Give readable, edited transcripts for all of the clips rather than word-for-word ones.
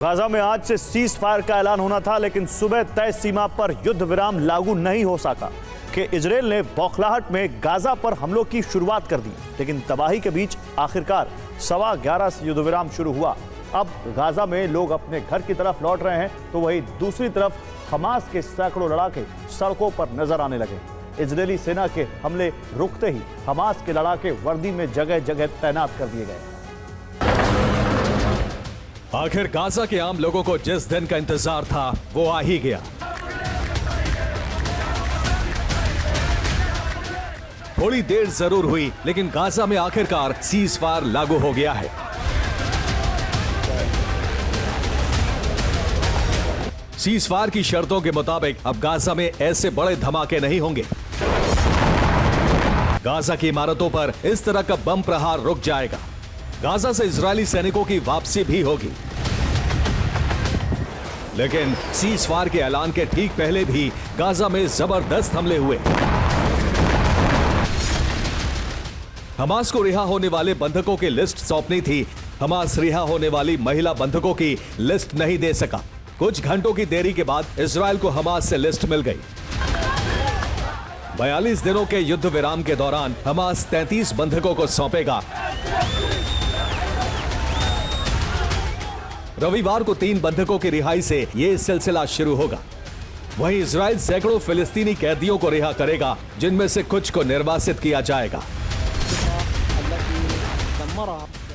Gaza में आज से सीज फायर का ऐलान होना था, लेकिन सुबह तय सीमा पर युद्ध विराम लागू नहीं हो सका कि इजराइल ने बौखलाहट में गाजा पर हमलों की शुरुआत कर दी। लेकिन तबाही के बीच आखिरकार 11:15 से युद्ध विराम शुरू हुआ। अब गाजा में लोग अपने घर की तरफ लौट रहे हैं, तो वहीं दूसरी तरफ हमास के सैकड़ों लड़ाके सड़कों पर नजर आने लगे। इजरायली सेना के हमले रुकते ही हमास के लड़ाके वर्दी में जगह जगह तैनात कर दिए गए। आखिर गाजा के आम लोगों को जिस दिन का इंतजार था वो आ ही गया। थोड़ी देर जरूर हुई, लेकिन गाजा में आखिरकार सीज फायर लागू हो गया है। सीज फायर की शर्तों के मुताबिक अब गाजा में ऐसे बड़े धमाके नहीं होंगे। गाजा की इमारतों पर इस तरह का बम प्रहार रुक जाएगा। गाजा से इजरायली सैनिकों की वापसी भी होगी। लेकिन सीज फायर के ऐलान के ठीक पहले भी गाजा में जबरदस्त हमले हुए। हमास को रिहा होने वाले बंधकों की लिस्ट सौंपनी थी। हमास रिहा होने वाली महिला बंधकों की लिस्ट नहीं दे सका। कुछ घंटों की देरी के बाद इजरायल को हमास से लिस्ट मिल गई। 42 दिनों के युद्ध विराम के दौरान हमास 33 बंधकों को सौंपेगा। रविवार को 3 बंधकों की रिहाई से यह सिलसिला शुरू होगा। वहीं इजराइल सैकड़ों फिलिस्तीनी कैदियों को रिहा करेगा, जिनमें से कुछ को निर्वासित किया जाएगा।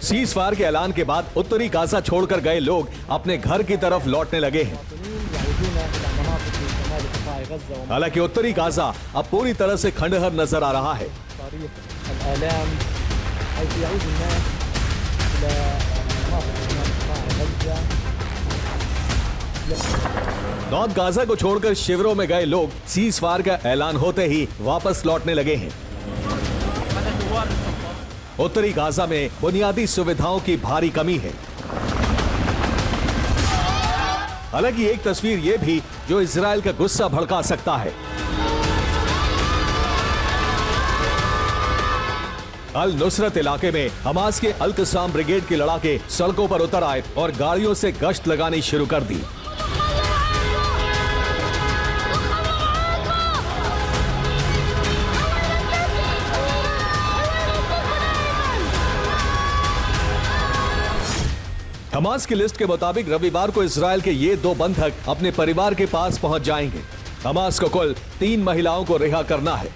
सीज फायर के ऐलान के बाद उत्तरी गाजा छोड़कर गए लोग अपने घर की तरफ लौटने लगे हैं। हालांकि उत्तरी गाजा अब पूरी तरह से खंडहर नजर आ रहा है। नॉर्थ गाजा को छोड़कर शिविरों में गए लोग सीज फायर का ऐलान होते ही वापस लौटने लगे हैं। उत्तरी गाजा में बुनियादी सुविधाओं की भारी कमी है। हालांकि एक तस्वीर यह भी जो इजरायल का गुस्सा भड़का सकता है। अल नुसरत इलाके में हमास के अल कसाम ब्रिगेड के लड़ाके सड़कों पर उतर आए और गाड़ियों से गश्त लगानी शुरू कर दी। हमास की लिस्ट के मुताबिक रविवार को इजरायल के ये 2 बंधक अपने परिवार के पास पहुंच जाएंगे। हमास को कुल 3 महिलाओं को रिहा करना है।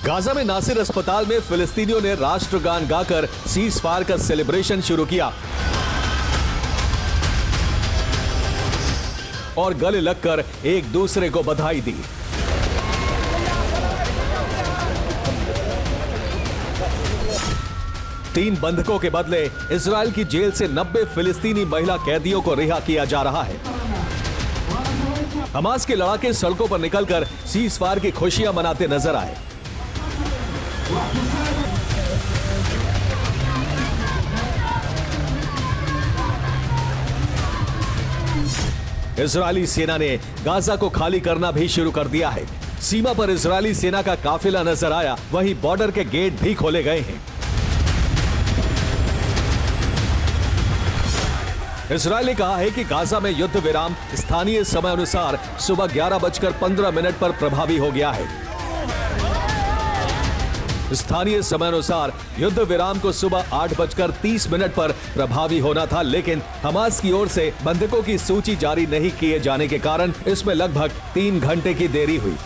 गाजा में नासिर अस्पताल में फिलिस्तीनियों ने राष्ट्रगान गाकर सीज फायर का सेलिब्रेशन शुरू किया और गले लगकर एक दूसरे को बधाई दी। तीन बंधकों के बदले इजरायल की जेल से 90 फिलिस्तीनी महिला कैदियों को रिहा किया जा रहा है। हमास के लड़ाके सड़कों पर निकलकर सीज फायर की खुशियां मनाते नजर आए। इजरायली सेना ने गाजा को खाली करना भी शुरू कर दिया है। सीमा पर इजरायली सेना का काफिला नजर आया, वहीं बॉर्डर के गेट भी खोले गए हैं। इजरायल ने कहा है कि गाजा में युद्ध विराम स्थानीय समय अनुसार सुबह 11:15 पर प्रभावी हो गया है। स्थानीय समय अनुसार युद्ध विराम को सुबह 8:30 पर प्रभावी होना था, लेकिन हमास की ओर से बंधकों की सूची जारी नहीं किए जाने के कारण इसमें लगभग 3 घंटे की देरी हुई।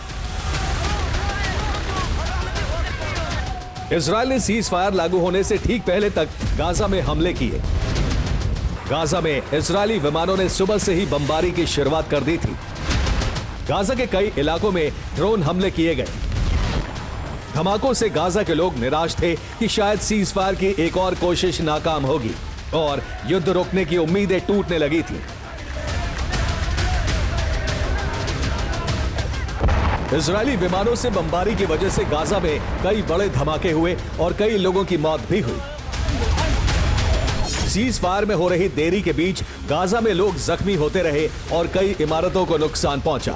इजरायल ने सीज फायर लागू होने से ठीक पहले तक गाजा में हमले किए। गाजा में इजरायली विमानों ने सुबह से ही बमबारी की शुरुआत कर दी थी। गाजा के कई इलाकों में ड्रोन हमले किए गए। धमाकों से गाजा के लोग निराश थे कि शायद सीज फायर की एक और कोशिश नाकाम होगी और युद्ध रोकने की उम्मीदें टूटने लगी थी। इजरायली विमानों से बमबारी की वजह से गाजा में कई बड़े धमाके हुए और कई लोगों की मौत भी हुई। सीज फायर में हो रही देरी के बीच गाजा में लोग जख्मी होते रहे और कई इमारतों को नुकसान पहुंचा।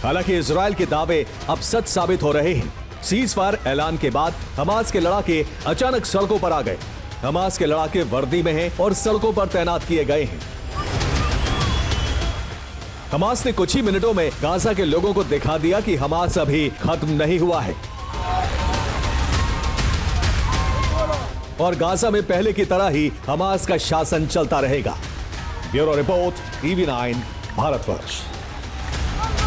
हालांकि इजरायल के दावे अब सच साबित हो रहे हैं। सीज फायर ऐलान के बाद हमास के लड़ाके अचानक सड़कों पर आ गए। हमास के लड़ाके वर्दी में हैं और सड़कों पर तैनात किए गए हैं। हमास ने कुछ ही मिनटों में गाजा के लोगों को दिखा दिया कि हमास अभी खत्म नहीं हुआ है और गाजा में पहले की तरह ही हमास का शासन चलता रहेगा। Bureau report, TV9 Bharatvarsh.